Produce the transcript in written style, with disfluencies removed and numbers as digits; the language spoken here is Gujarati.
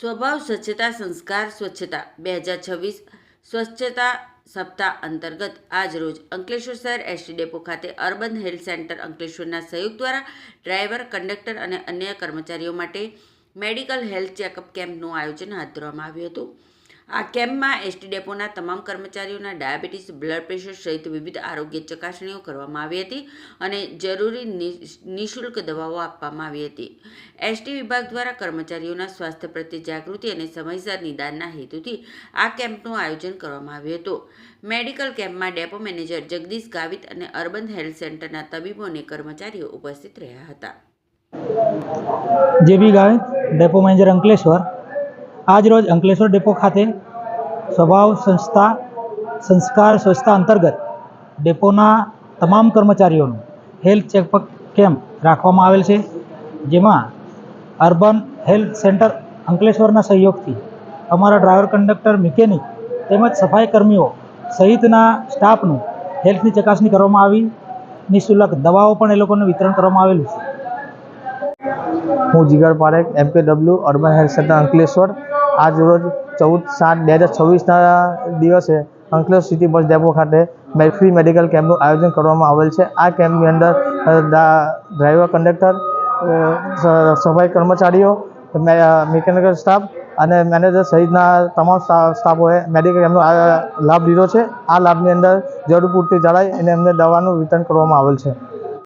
સ્વભાવ સ્વચ્છતા સંસ્કાર સ્વચ્છતા 2026 સ્વચ્છતા સપ્તાહ અંતર્ગત આજ રોજ અંકલેશ્વર શહેર એસટી ડેપો ખાતે અર્બન હેલ્થ સેન્ટર અંકલેશ્વરના સહયોગ દ્વારા ડ્રાઈવર, કંડક્ટર અને અન્ય કર્મચારીઓ માટે મેડિકલ હેલ્થ ચેકઅપ કેમ્પનું આયોજન હાથ ધરવામાં આવ્યું હતું. આ કેમ્પમાં એસટી ડેપોના તમામ કર્મચારીઓના ડાયાબિટીસ, બ્લડ પ્રેશર સહિત વિવિધ આરોગ્ય ચકાસણીઓ કરવામાં આવી હતી અને જરૂરી નિઃશુલ્ક દવાઓ આપવામાં આવી હતી. એસટી વિભાગ દ્વારા કર્મચારીઓના સ્વાસ્થ્ય પ્રત્યે જાગૃતિ અને સમયસર નિદાનના હેતુથી આ કેમ્પનું આયોજન કરવામાં આવ્યું હતું. મેડિકલ કેમ્પમાં ડેપો મેનેજર જગદીશ ગાવિત અને અર્બન હેલ્થ સેન્ટરના તબીબો અને કર્મચારીઓ ઉપસ્થિત રહ્યા હતા. જેબી ગાવિત, ડેપો મેનેજર અંકલેશ્વર. આજ રોજ અંકલેશ્વર ડેપો ખાતે સ્વભાવ સંસ્કાર સ્વચ્છતા અંતર્ગત ડેપોના તમામ કર્મચારીઓનું હેલ્થ ચેકઅપ કેમ્પ રાખવામાં આવેલ છે, જેમાં અર્બન હેલ્થ સેન્ટર અંકલેશ્વરના સહયોગથી અમારા ડ્રાઈવર, કંડક્ટર, મિકેનિક તેમજ સફાઈ કર્મીઓ સહિતના સ્ટાફનું હેલ્થની ચકાસણી કરવામાં આવી. નિઃશુલ્ક દવાઓ પણ એ લોકોને વિતરણ કરવામાં આવેલું છે. હું Jigar Parekh, MKW urban health centre Ankleshwar. આજ રોજ 14/7/2026ના દિવસે અંકલેશ્વર સિટી બસ ડેપો ખાતે ફ્રી મેડિકલ કેમ્પનું આયોજન કરવામાં આવેલ છે. આ કેમ્પની અંદર ડ્રાઈવર, કંડક્ટર, સફાઈ કર્મચારીઓ, મિકેનિકલ સ્ટાફ અને મેનેજર સહિતના તમામ સ્ટાફોએ મેડિકલ કેમ્પનો લાભ લીધો છે. આ લાભની અંદર જરૂર પૂરતી જણાય અને એમને દવાનું વિતરણ કરવામાં આવેલ છે.